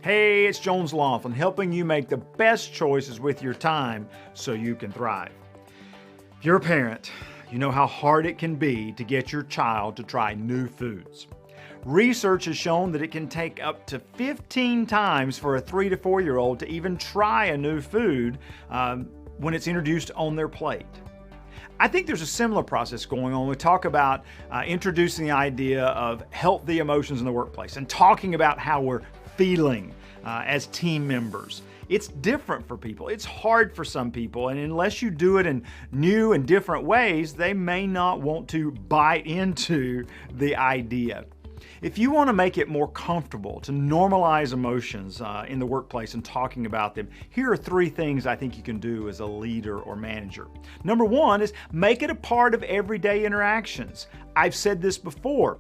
Hey, it's Jones Loflin, helping you make the best choices with your time so you can thrive. If you're a parent, you know how hard it can be to get your child to try new foods. Research has shown that it can take up to 15 times for a 3 to 4-year-old to even try a new food when it's introduced on their plate. I think there's a similar process going on. We talk about introducing the idea of healthy emotions in the workplace and talking about how we're feeling as team members. It's different for people. It's hard for some people, and unless you do it in new and different ways, they may not want to bite into the idea. If you want to make it more comfortable to normalize emotions in the workplace and talking about them, here are 3 things I think you can do as a leader or manager. Number 1 is make it a part of everyday interactions. I've said this before.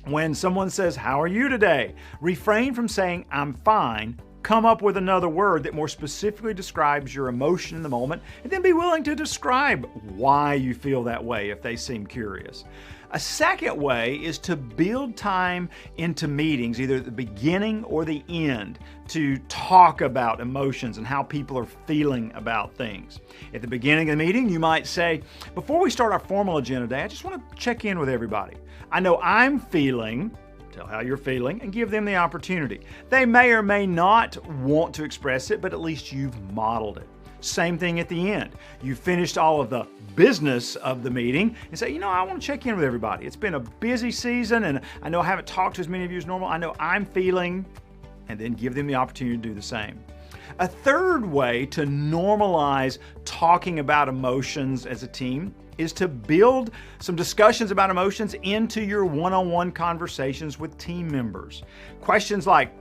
When someone says, "How are you today?" refrain from saying, "I'm fine." Come up with another word that more specifically describes your emotion in the moment, and then be willing to describe why you feel that way if they seem curious. A second way is to build time into meetings, either at the beginning or the end, to talk about emotions and how people are feeling about things. At the beginning of the meeting, you might say, "Before we start our formal agenda today, I just want to check in with everybody. I know I'm feeling," tell how you're feeling, and give them the opportunity. They may or may not want to express it, but at least you've modeled it. Same thing at the end. You finished all of the business of the meeting and say, I want to check in with everybody. It's been a busy season and I know I haven't talked to as many of you as normal. I know I'm feeling, and then give them the opportunity to do the same. A third way to normalize talking about emotions as a team is to build some discussions about emotions into your one-on-one conversations with team members. Questions like,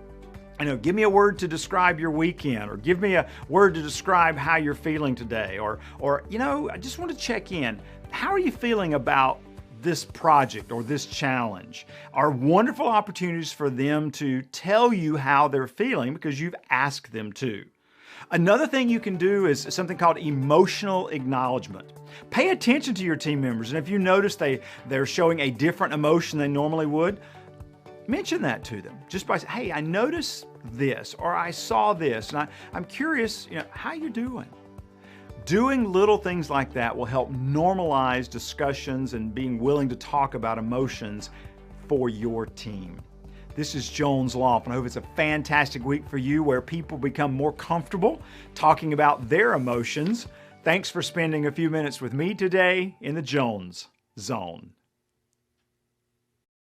give me a word to describe your weekend, or give me a word to describe how you're feeling today, or I just want to check in. How are you feeling about this project or this challenge? Are wonderful opportunities for them to tell you how they're feeling because you've asked them to. Another thing you can do is something called emotional acknowledgement. Pay attention to your team members, and if you notice they're showing a different emotion than they normally would, mention that to them. Just by saying, "Hey, I noticed this," or "I saw this, and I'm curious, how you're doing." Doing little things like that will help normalize discussions and being willing to talk about emotions for your team. This is Jones Loflin. I hope it's a fantastic week for you where people become more comfortable talking about their emotions. Thanks for spending a few minutes with me today in the Jones Zone.